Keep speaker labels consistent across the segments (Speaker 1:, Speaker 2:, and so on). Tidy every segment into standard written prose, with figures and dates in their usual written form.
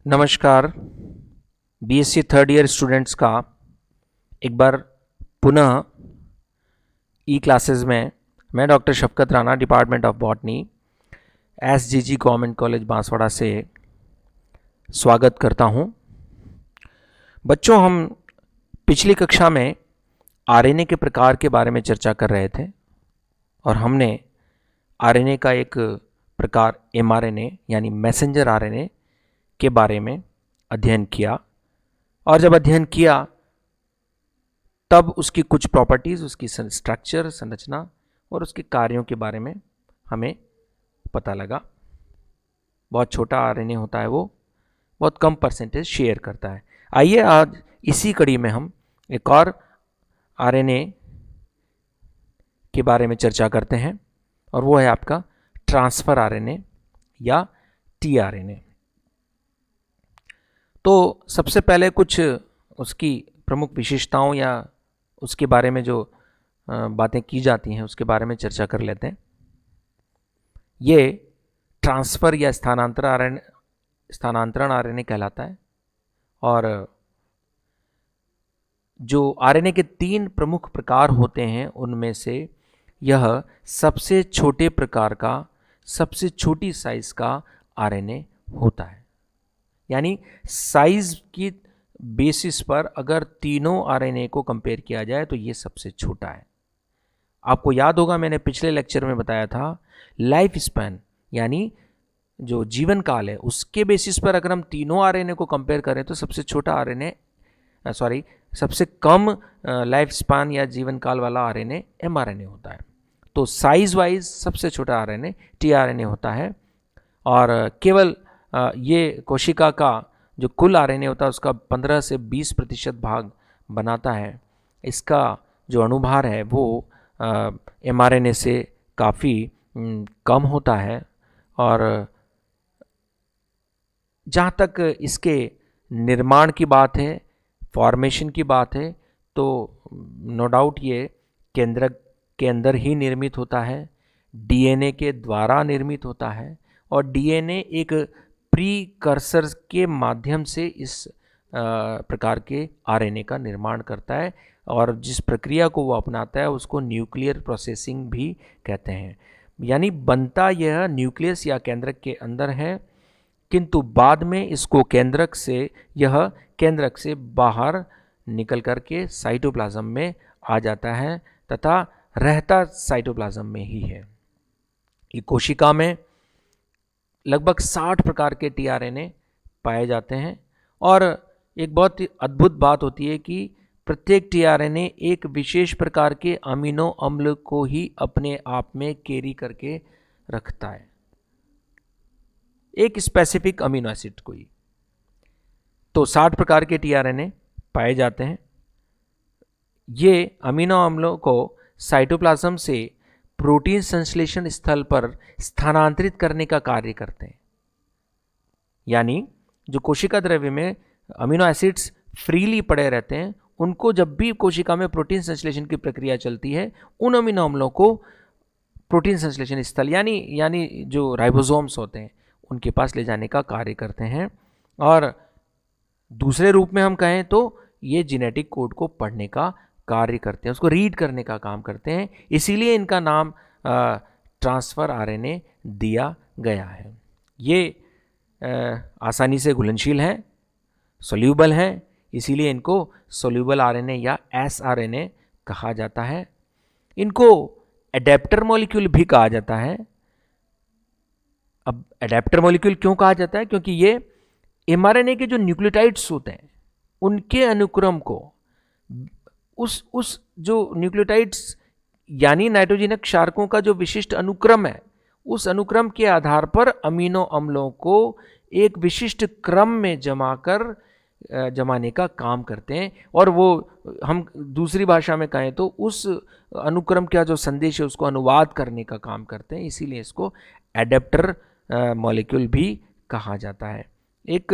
Speaker 1: नमस्कार। BSc third year students का एक बार पुनः ई क्लासेस में मैं doctor Shafqat Rana, department of botany, SGG government college Banswara से स्वागत करता हूं। बच्चों, हम पिछली कक्षा में आरएनए के प्रकार के बारे में चर्चा कर रहे थे और हमने आरएनए का एक प्रकार एमआरएनए यानी मैसेंजर आरएनए के बारे में अध्ययन किया। और जब अध्ययन किया तब उसकी कुछ प्रॉपर्टीज़, उसकी स्ट्रक्चर, संरचना और उसके कार्यों के बारे में हमें पता लगा। बहुत छोटा आरएनए होता है, वो बहुत कम परसेंटेज शेयर करता है। आइए आज इसी कड़ी में हम एक और आरएनए के बारे में चर्चा करते हैं और वो है आपका ट्रांसफ़र आरएनए या टीआरएनए। तो सबसे पहले कुछ उसकी प्रमुख विशेषताओं या उसके बारे में जो बातें की जाती हैं उसके बारे में चर्चा कर लेते हैं। ये ट्रांसफ़र या स्थानांतरण आरएनए कहलाता है। और जो आरएनए के 3 प्रमुख प्रकार होते हैं उनमें से यह सबसे छोटे प्रकार का, सबसे छोटी साइज़ का आरएनए होता है। यानी साइज की बेसिस पर अगर तीनों आरएनए को कंपेयर किया जाए तो ये सबसे छोटा है। आपको याद होगा, मैंने पिछले लेक्चर में बताया था, लाइफ स्पैन यानी जो जीवन काल है उसके बेसिस पर अगर हम तीनों आरएनए को कंपेयर करें तो सबसे छोटा आरएनए सबसे कम लाइफ स्पैन या जीवन काल वाला आरएनए एमआरएनए होता है। तो साइज वाइज सबसे छोटा आरएनए टीआरएनए होता है। और केवल ये कोशिका का जो कुल आरएनए होता है उसका 15 से 20% भाग बनाता है। इसका जो अणुभार है वो एमआरएनए से काफ़ी कम होता है। और जहाँ तक इसके निर्माण की बात है, फॉर्मेशन की बात है, तो नो डाउट ये केंद्रक के अंदर ही निर्मित होता है, डीएनए के द्वारा निर्मित होता है। और डीएनए एक प्रीकर्सर के माध्यम से इस प्रकार के आरएनए का निर्माण करता है और जिस प्रक्रिया को वो अपनाता है उसको न्यूक्लियर प्रोसेसिंग भी कहते हैं। यानी बनता यह न्यूक्लियस या केंद्रक के अंदर है, किंतु बाद में इसको केंद्रक से बाहर निकल कर के साइटोप्लाज्म में आ जाता है तथा रहता साइटोप्लाज्म में ही है। ये कोशिका में लगभग 60 प्रकार के टीआरएनए पाए जाते हैं। और एक बहुत ही अद्भुत बात होती है कि प्रत्येक टीआरएनए एक विशेष प्रकार के अमीनो अम्ल को ही अपने आप में कैरी करके रखता है, एक स्पेसिफिक अमीनो एसिड को ही। तो 60 प्रकार के टीआरएनए पाए जाते हैं। ये अमीनो अम्लों को साइटोप्लाज्म से प्रोटीन संश्लेषण स्थल पर स्थानांतरित करने का कार्य करते हैं। यानी जो कोशिका द्रव्य में अमीनो एसिड्स फ्रीली पड़े रहते हैं, उनको जब भी कोशिका में प्रोटीन संश्लेषण की प्रक्रिया चलती है, उन अमीनो अम्लों को प्रोटीन संश्लेषण स्थल यानी जो राइबोसोम्स होते हैं उनके पास ले जाने का कार्य करते हैं। और दूसरे रूप में हम कहें तो ये जेनेटिक कोड को पढ़ने का कार्य करते हैं, उसको रीड करने का काम करते हैं। इसीलिए इनका नाम ट्रांसफ़र आरएनए दिया गया है। ये आसानी से घुलनशील हैं, सोल्यूबल हैं, इसीलिए इनको सोल्यूबल आरएनए या एसआरएनए कहा जाता है। इनको एडेप्टर मॉलिक्यूल भी कहा जाता है। अब एडेप्टर मॉलिक्यूल क्यों कहा जाता है? क्योंकि ये एमआरएनए के जो न्यूक्लियोटाइड्स होते हैं उनके अनुक्रम को उस जो न्यूक्लियोटाइड्स यानी नाइट्रोजनक क्षारकों का जो विशिष्ट अनुक्रम है, उस अनुक्रम के आधार पर अमीनो अम्लों को एक विशिष्ट क्रम में जमाने का काम करते हैं। और वो हम दूसरी भाषा में कहें तो उस अनुक्रम का जो संदेश है उसको अनुवाद करने का काम करते हैं। इसीलिए इसको एडेप्टर मॉलिक्यूल भी कहा जाता है। एक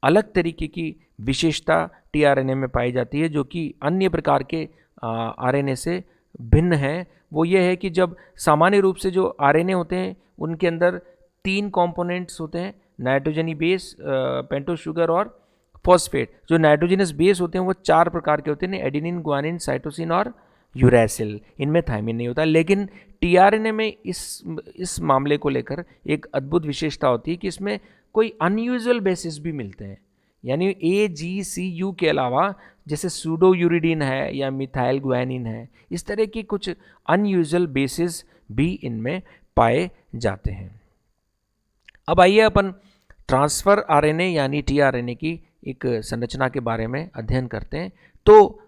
Speaker 1: अलग तरीके की विशेषता टीआरएनए में पाई जाती है जो कि अन्य प्रकार के आरएनए से भिन्न है। वो ये है कि जब सामान्य रूप से जो आरएनए होते हैं उनके अंदर 3 कंपोनेंट्स होते हैं, नाइट्रोजनी बेस, पेंटोज शुगर और फॉस्फेट। जो नाइट्रोजनस बेस होते हैं वो 4 प्रकार के होते हैं, एडेनिन, ग्वानिन, साइटोसिन और यूरैसिल। इनमें थायमिन नहीं होता। लेकिन टीआरएनए में इस मामले को लेकर एक अद्भुत विशेषता होती है कि इसमें कोई अनयूजुअल बेसिस भी मिलते हैं। यानी AGCU के अलावा जैसे सूडो यूरिडीन है या मिथाइल ग्वानिन है, इस तरह की कुछ अनयूजुअल बेसिस भी इनमें पाए जाते हैं। अब आइए अपन ट्रांसफर आरएनए यानी टीआरएनए की एक संरचना के बारे में अध्ययन करते हैं। तो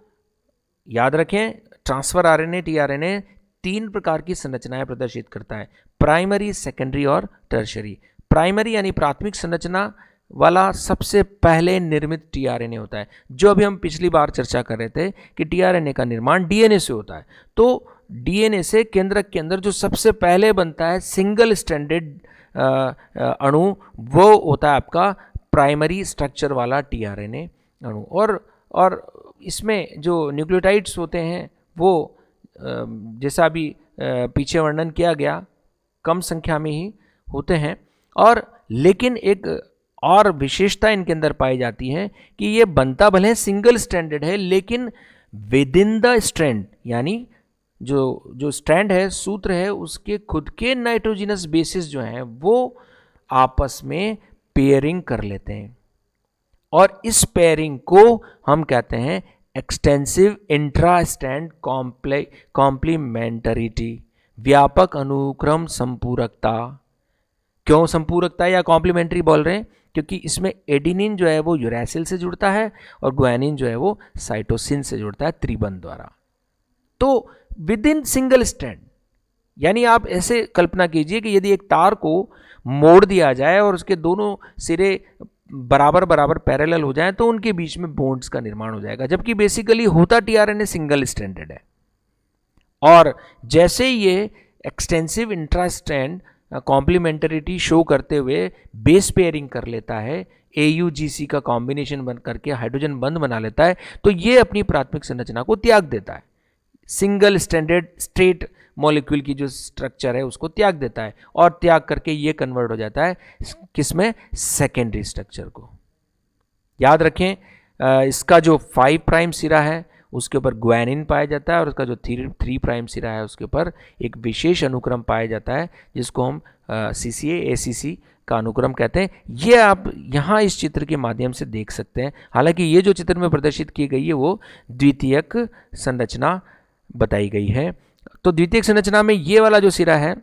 Speaker 1: याद रखें, ट्रांसफर आरएनए टीआरएनए 3 प्रकार की संरचनाएं प्रदर्शित करता है, प्राइमरी, सेकेंडरी और टर्शरी। प्राइमरी यानी प्राथमिक संरचना वाला सबसे पहले निर्मित टीआरएनए होता है, जो अभी हम पिछली बार चर्चा कर रहे थे कि टीआरएनए का निर्माण डीएनए से होता है। तो डीएनए से केंद्रक के अंदर जो सबसे पहले बनता है सिंगल स्ट्रैंडेड अणु, वो होता है आपका प्राइमरी स्ट्रक्चर वाला टीआरएनए अणु। और इसमें जो न्यूक्लियोटाइड्स होते हैं वो जैसा अभी पीछे वर्णन किया गया कम संख्या में ही होते हैं। और लेकिन एक और विशेषता इनके अंदर पाई जाती है कि ये बनता भले सिंगल स्ट्रैंडेड है, लेकिन विद इन द स्ट्रैंड, यानी जो स्ट्रैंड है, सूत्र है, उसके खुद के नाइट्रोजिनस बेसिस जो हैं वो आपस में पेयरिंग कर लेते हैं। और इस पेयरिंग को हम कहते हैं एक्सटेंसिव इंट्रा स्ट्रैंड कॉम्प्लीमेंटरिटी, व्यापक अनुक्रम संपूरकता। क्यों संपूरकता या कॉम्प्लीमेंट्री बोल रहे हैं? क्योंकि इसमें एडिनिन जो है वो यूरैसिल से जुड़ता है और ग्वानिन जो है वो साइटोसिन से जुड़ता है त्रिबंध द्वारा। तो विद इन सिंगल स्ट्रैंड, यानी आप ऐसे कल्पना कीजिए कि यदि एक तार को मोड़ दिया जाए और उसके दोनों सिरे बराबर बराबर पैरेलल हो जाएं तो उनके बीच में बॉन्ड्स का निर्माण हो जाएगा, जबकि बेसिकली होता टीआरएनए सिंगल स्ट्रैंडेड है। और जैसे ये extensive intra strand complementarity show करते हुए बेस पेयरिंग कर लेता है, AUGC का कॉम्बिनेशन बन करके हाइड्रोजन बंध बना लेता है, तो ये अपनी प्राथमिक संरचना को त्याग देता है, सिंगल स्टैंडर्ड स्ट्रेट मॉलिक्यूल की जो स्ट्रक्चर है उसको त्याग देता है, और त्याग करके ये कन्वर्ट हो जाता है किसमें? सेकेंडरी स्ट्रक्चर को। याद रखें, इसका जो 5 प्राइम सिरा है उसके ऊपर ग्वानिन पाया जाता है, और उसका जो 3 प्राइम सिरा है उसके ऊपर एक विशेष अनुक्रम पाया जाता है जिसको हम CCA ACC का अनुक्रम कहते हैं। ये आप यहाँ इस चित्र के माध्यम से देख सकते हैं। हालांकि ये जो चित्र में प्रदर्शित की गई है वो द्वितीयक संरचना बताई गई है। तो द्वितीयक संरचना में ये वाला जो सिरा है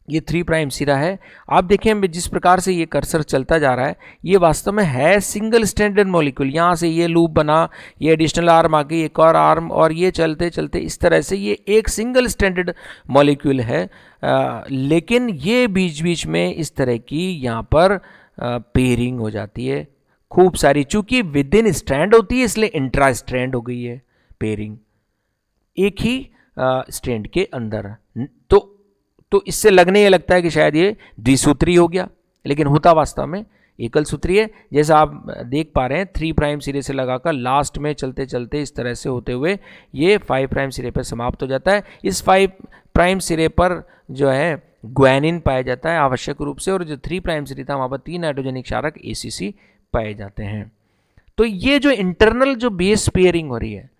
Speaker 1: ये 3 प्राइम सिरा है। आप देखें जिस प्रकार से ये कर्सर चलता जा रहा है, ये वास्तव में है सिंगल स्ट्रैंडेड मॉलिक्यूल। यहाँ से ये लूप बना, ये एडिशनल आर्म आ गई, एक और आर्म, और ये चलते चलते इस तरह से ये एक सिंगल स्ट्रैंडेड मॉलिक्यूल है। लेकिन ये बीच बीच में इस तरह की यहाँ पर पेयरिंग हो जाती है खूब सारी। चूंकि विद इन स्ट्रैंड होती है इसलिए इंट्रा स्ट्रैंड हो गई है पेयरिंग, एक ही स्ट्रैंड के अंदर। तो इससे लगने ये लगता है कि शायद ये द्विसूत्री हो गया, लेकिन होता वास्तव में एकल सूत्री है। जैसा आप देख पा रहे हैं 3 प्राइम सिरे से लगाकर लास्ट में चलते चलते इस तरह से होते हुए ये 5 प्राइम सिरे पर समाप्त हो जाता है। इस 5 प्राइम सिरे पर जो है ग्वानिन पाया जाता है आवश्यक रूप से, और जो 3 प्राइम सिरे था वहाँ पर 3 नाइट्रोजनिक क्षारक ACC पाए जाते हैं। तो ये जो इंटरनल जो बेस पेयरिंग हो रही है,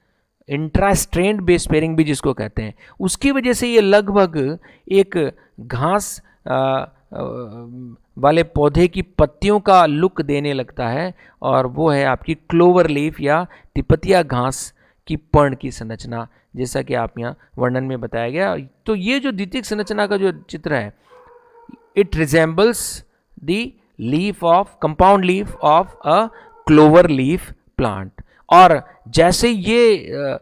Speaker 1: इंट्रा स्ट्रैंड बेस पेयरिंग भी जिसको कहते हैं, उसकी वजह से ये लगभग एक घास वाले पौधे की पत्तियों का लुक देने लगता है, और वो है आपकी क्लोवर लीफ या तिपतिया घास की पर्ण की संरचना, जैसा कि आप यहाँ वर्णन में बताया गया। तो ये जो द्वितीयक संरचना का जो चित्र है, it resembles the leaf of compound leaf of a clover leaf plant. और जैसे ये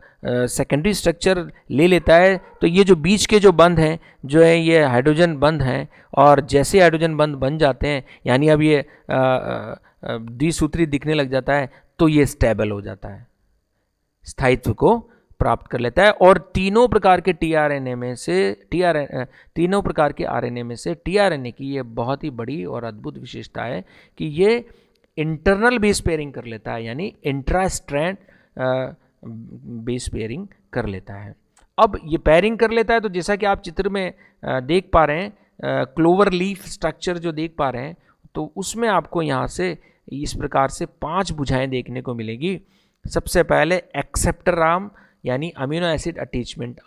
Speaker 1: सेकेंडरी स्ट्रक्चर ले लेता है तो ये जो बीच के जो बंध हैं जो है ये हाइड्रोजन बंध हैं, और जैसे हाइड्रोजन बंध बन जाते हैं यानी अब ये द्विसूत्री दिखने लग जाता है तो ये स्टेबल हो जाता है, स्थायित्व को प्राप्त कर लेता है। और तीनों प्रकार के टीआरएनए में से तीनों प्रकार के आरएनए में से टीआरएनए की ये बहुत ही बड़ी और अद्भुत विशेषता है कि ये इंटरनल बेस पेयरिंग कर लेता है, यानी इंट्रा स्ट्रैंड बेस पेयरिंग कर लेता है। अब ये पेयरिंग कर लेता है तो जैसा कि आप चित्र में देख पा रहे हैं, क्लोवर लीफ स्ट्रक्चर जो देख पा रहे हैं, तो उसमें आपको यहाँ से इस प्रकार से 5 भुजाएं देखने को मिलेगी। सबसे पहले एक्सेप्टर आर्म यानी अमीनो एसिड अटैचमेंट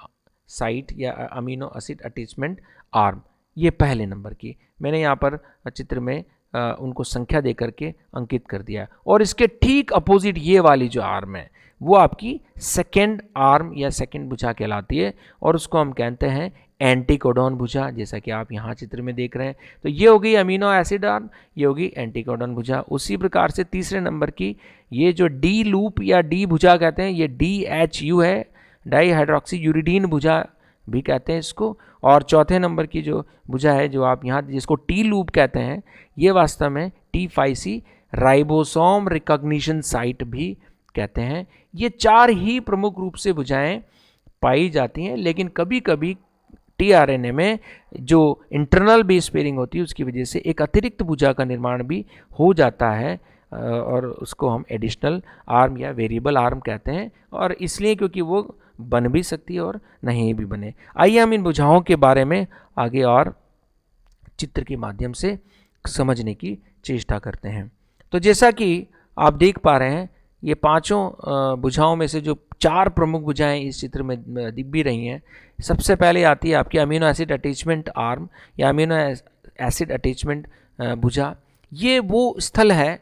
Speaker 1: साइट या अमीनो एसिड अटैचमेंट आर्म, ये पहले नंबर की मैंने यहाँ पर चित्र में उनको संख्या दे करके अंकित कर दिया। और इसके ठीक अपोजिट ये वाली जो आर्म है वो आपकी सेकेंड आर्म या सेकेंड भुजा कहलाती है और उसको हम कहते हैं एंटीकोडॉन भुजा, जैसा कि आप यहाँ चित्र में देख रहे हैं। तो ये हो गई अमीनो एसिड आर्म, ये होगी एंटीकोडॉन भुजा। उसी प्रकार से तीसरे नंबर की ये जो डी लूप या डी भुजा कहते हैं, ये DHU है, डाई हाइड्रोक्सी यूरिडीन भुजा भी कहते हैं इसको। और चौथे नंबर की जो भुजा है जो आप यहाँ जिसको टी लूप कहते हैं, ये वास्तव में T5C राइबोसोम रिकॉग्निशन साइट भी कहते हैं। ये 4 ही प्रमुख रूप से भुजाएं पाई जाती हैं, लेकिन कभी कभी tRNA में जो इंटरनल बेस पेयरिंग होती है उसकी वजह से एक अतिरिक्त भुजा का निर्माण भी हो जाता है और उसको हम एडिशनल आर्म या वेरिएबल आर्म कहते हैं। और इसलिए क्योंकि वो बन भी सकती है और नहीं भी बने। आइए हम इन भुजाओं के बारे में आगे और चित्र के माध्यम से समझने की चेष्टा करते हैं। तो जैसा कि आप देख पा रहे हैं, ये पांचों भुजाओं में से जो 4 प्रमुख भुजाएं इस चित्र में दिख भी रही हैं, सबसे पहले आती है आपकी अमीनो एसिड अटैचमेंट आर्म या अमीनो एसिड अटैचमेंट भुजा। ये वो स्थल है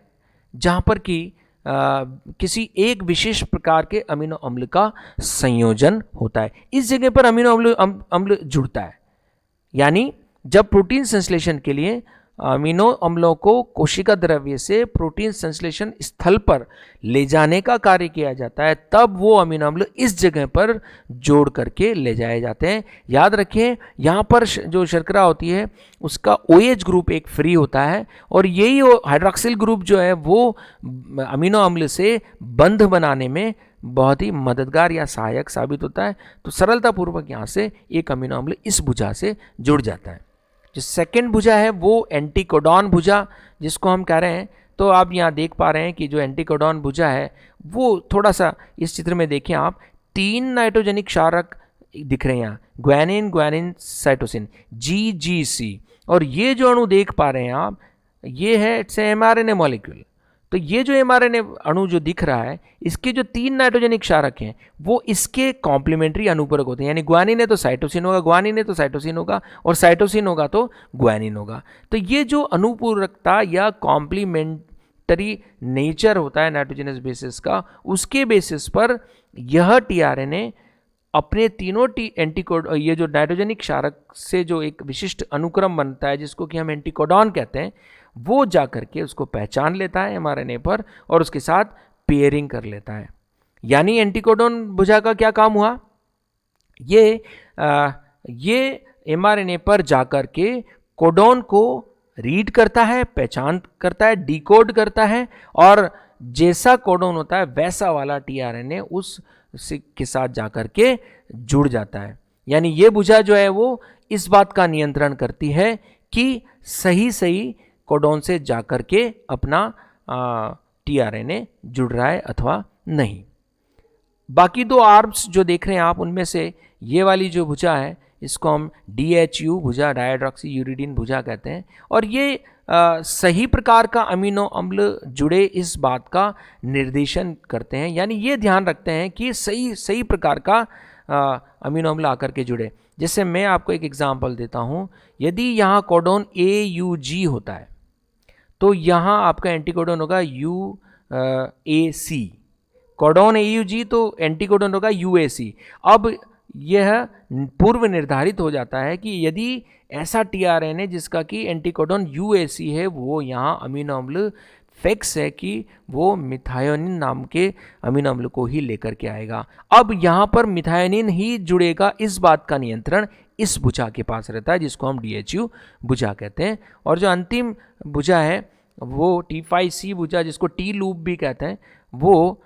Speaker 1: जहाँ पर कि किसी एक विशेष प्रकार के अमीनो अम्ल का संयोजन होता है। इस जगह पर अमीनो अम्ल जुड़ता है, यानी जब प्रोटीन संश्लेषण के लिए अमीनो अम्लों को कोशिका द्रव्य से प्रोटीन संश्लेषण स्थल पर ले जाने का कार्य किया जाता है, तब वो अमीनो अम्ल इस जगह पर जोड़ करके ले जाए जाते हैं। याद रखिए, यहाँ पर जो शर्करा होती है उसका OH ग्रुप एक फ्री होता है और यही हाइड्रोक्सिल ग्रुप जो है वो अमीनो अम्ल से बंध बनाने में बहुत ही मददगार या सहायक साबित होता है। तो सरलतापूर्वक यहाँ से एक अमीनो अम्ल इस भुजा से जुड़ जाता है। जो सेकेंड भुजा है वो एंटीकोडॉन भुजा जिसको हम कह रहे हैं। तो आप यहाँ देख पा रहे हैं कि जो एंटीकोडॉन भुजा है वो थोड़ा सा इस चित्र में देखें आप, 3 नाइट्रोजनिक क्षारक दिख रहे हैं यहाँ, ग्वानिन ग्वानिन साइटोसिन GGC। और ये जो अणु देख पा रहे हैं आप, ये है इट्स mRNA मॉलिक्यूल। तो ये जो mRNA अणु जो दिख रहा है, इसके जो 3 नाइट्रोजनिक क्षारक हैं वो इसके कॉम्प्लीमेंट्री अनुपूरक होते हैं। यानी ग्वानिन है तो साइटोसिन होगा, ग्वानिन है तो साइटोसिन होगा, और साइटोसिन होगा तो ग्वानिन होगा। तो ये जो अनुपूरकता या कॉम्प्लीमेंट्री नेचर होता है नाइट्रोजनस बेसिस का, उसके बेसिस पर यह tRNA अपने तीनों एंटीकोड ये जो नाइट्रोजनिक क्षारक से जो एक विशिष्ट अनुक्रम बनता है जिसको कि हम एंटीकोडॉन कहते हैं, वो जा करके उसको पहचान लेता है mRNA पर और उसके साथ पेयरिंग कर लेता है। यानी एंटीकोडॉन भुजा का क्या काम हुआ, ये mRNA पर जाकर के कोडॉन को रीड करता है, पहचान करता है, डिकोड करता है, और जैसा कोडॉन होता है वैसा वाला tRNA उस के साथ जाकर के जुड़ जाता है। यानी ये भुजा जो है वो इस बात का नियंत्रण करती है कि सही सही कोडॉन से जाकर के अपना tRNA जुड़ रहा है अथवा नहीं। बाकी 2 आर्म्स जो देख रहे हैं आप, उनमें से ये वाली जो भुजा है इसको हम DHU भुजा, डाइहाइड्रोक्सी यूरिडीन भुजा कहते हैं। और ये सही प्रकार का अमीनो अम्ल जुड़े इस बात का निर्देशन करते हैं, यानी ये ध्यान रखते हैं कि सही प्रकार का अमीनो अम्ल आकर के जुड़े। जैसे मैं आपको एक एग्जांपल देता हूँ, यदि यहाँ कोडॉन AUG होता है तो यहाँ आपका एंटीकोडॉन होगा UAC, कोडॉन AUG तो एंटीकोडॉन होगा UAC। अब यह पूर्व निर्धारित हो जाता है कि यदि ऐसा tRNA जिसका कि एंटीकोडॉन UAC है वो यहाँ अमीनो अम्ल फिक्स है कि वो मिथायोनिन नाम के अमीनो अम्ल को ही लेकर के आएगा। अब यहाँ पर मिथायोनिन ही जुड़ेगा, इस बात का नियंत्रण इस भुजा के पास रहता है जिसको हम DHU भुजा कहते हैं। और जो अंतिम भुजा है वो T5C भुजा जिसको टी लूप भी कहते हैं, वो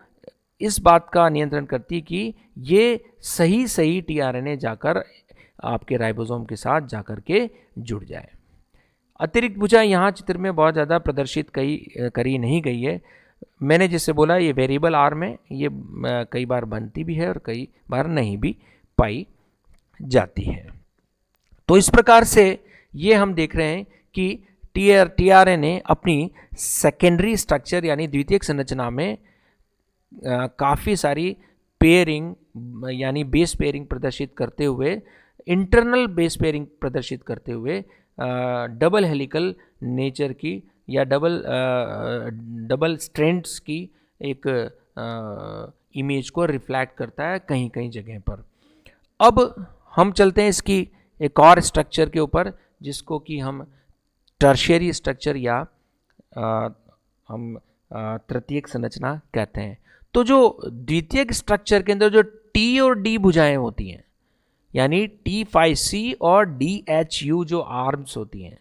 Speaker 1: इस बात का नियंत्रण करती है कि ये सही tRNA जाकर आपके राइबोसोम के साथ जाकर के जुड़ जाए। अतिरिक्त भुजा यहाँ चित्र में बहुत ज़्यादा प्रदर्शित करी नहीं गई है। मैंने जिससे बोला ये वेरिएबल आर्म है, ये कई बार बनती भी है और कई बार नहीं भी पाई जाती है। तो इस प्रकार से ये हम देख रहे हैं कि टीआरएनए अपनी सेकेंडरी स्ट्रक्चर यानी द्वितीयक संरचना में काफ़ी सारी पेयरिंग यानी बेस पेयरिंग प्रदर्शित करते हुए, इंटरनल बेस पेयरिंग प्रदर्शित करते हुए डबल हेलिकल नेचर की या डबल स्ट्रैंड्स की एक इमेज को रिफ्लेक्ट करता है कहीं कहीं जगह पर। अब हम चलते हैं इसकी एक और स्ट्रक्चर के ऊपर, जिसको कि हम टर्शियरी स्ट्रक्चर या हम तृतीयक संरचना कहते हैं। तो जो द्वितीयक स्ट्रक्चर के अंदर जो टी और डी भुजाएं होती हैं, यानी T5C और DHU जो आर्म्स होती हैं,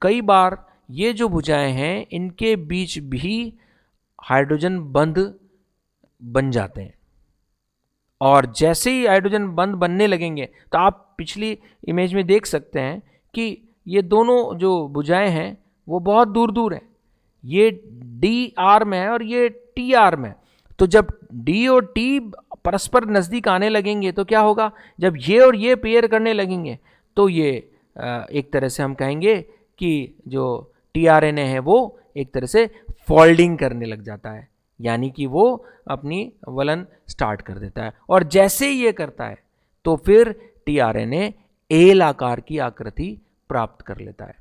Speaker 1: कई बार ये जो भुजाएं हैं इनके बीच भी हाइड्रोजन बंध बन जाते हैं, और जैसे ही हाइड्रोजन बंध बनने लगेंगे तो आप पिछली इमेज में देख सकते हैं कि ये दोनों जो भुजाएं हैं वो बहुत दूर दूर है। ये डी आर्म है और ये टी आर्म है। तो जब डी और टी परस्पर नज़दीक आने लगेंगे तो क्या होगा, जब ये और ये पेयर करने लगेंगे तो ये एक तरह से हम कहेंगे कि जो टीआरएनए है वो एक तरह से फोल्डिंग करने लग जाता है, यानी कि वो अपनी वलन स्टार्ट कर देता है। और जैसे ही ये करता है तो फिर टीआरएनए एल आकार की आकृति प्राप्त कर लेता है,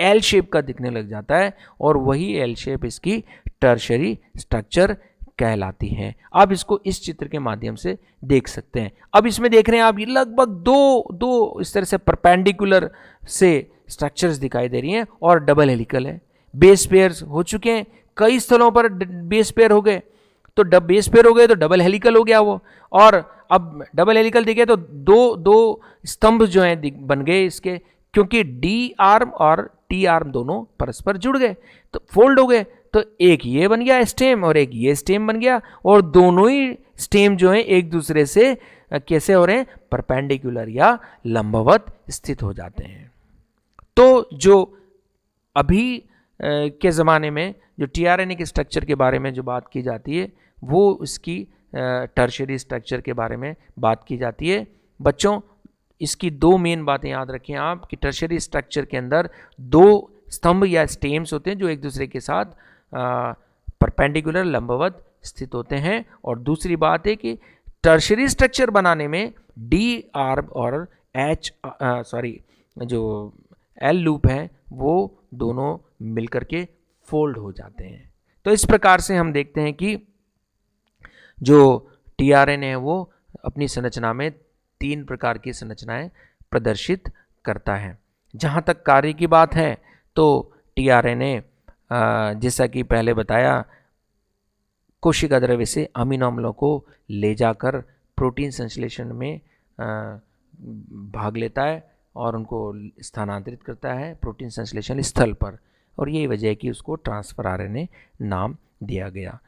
Speaker 1: एल शेप का दिखने लग जाता है, और वही एल शेप इसकी टर्शियरी स्ट्रक्चर कहलाती है। आप इसको इस चित्र के माध्यम से देख सकते हैं। अब इसमें देख रहे हैं आप, ये लगभग दो इस तरह से परपेंडिकुलर से स्ट्रक्चर्स दिखाई दे रही हैं और डबल हेलिकल है। बेस पेयर्स हो चुके हैं, कई स्थलों पर बेस पेयर हो गए, तो बेस पेयर हो गए तो डबल हेलिकल हो गया वो, और अब डबल हेलिकल दिखे तो दो स्तंभ जो हैं बन गए इसके, क्योंकि डी आर्म और टी आर्म दोनों परस्पर जुड़ गए तो फोल्ड हो गए। तो एक ये बन गया स्टेम और एक ये स्टेम बन गया, और दोनों ही स्टेम जो हैं एक दूसरे से कैसे हो रहे हैं, परपेंडिकुलर या लंबवत स्थित हो जाते हैं। तो जो अभी के ज़माने में जो टीआरएनए के स्ट्रक्चर के बारे में जो बात की जाती है वो इसकी टर्शियरी स्ट्रक्चर के बारे में बात की जाती है। बच्चों, इसकी दो मेन बातें याद रखें आप कि टर्शियरी स्ट्रक्चर के अंदर दो स्तंभ या स्टेम्स होते हैं जो एक दूसरे के साथ परपेंडिकुलर लंबवत स्थित होते हैं, और दूसरी बात है कि टर्शियरी स्ट्रक्चर बनाने में डी आर्म और जो एल लूप है वो दोनों मिलकर के फोल्ड हो जाते हैं। तो इस प्रकार से हम देखते हैं कि जो टीआरएनए है वो अपनी संरचना में तीन प्रकार की संरचनाएं प्रदर्शित करता है। जहाँ तक कार्य की बात है तो टीआरएनए जैसा कि पहले बताया, कोशिका द्रव्य से अमीनो अम्लों को ले जाकर प्रोटीन संश्लेषण में भाग लेता है और उनको स्थानांतरित करता है प्रोटीन संश्लेषण स्थल पर, और यही वजह है कि उसको ट्रांसफर आरएनए नाम दिया गया।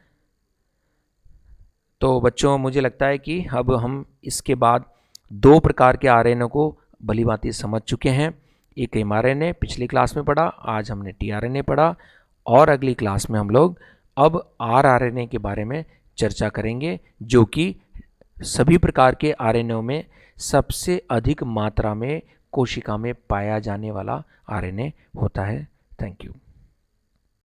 Speaker 1: तो बच्चों, मुझे लगता है कि अब हम इसके बाद दो प्रकार के आरएनए को भलीभांति समझ चुके हैं। एक एमआरएनए पिछली क्लास में पढ़ा, आज हमने टीआरएनए पढ़ा, और अगली क्लास में हम लोग अब आरएनए के बारे में चर्चा करेंगे, जो कि सभी प्रकार के आरएनए में सबसे अधिक मात्रा में कोशिका में पाया जाने वाला आरएनए होता है। Thank you.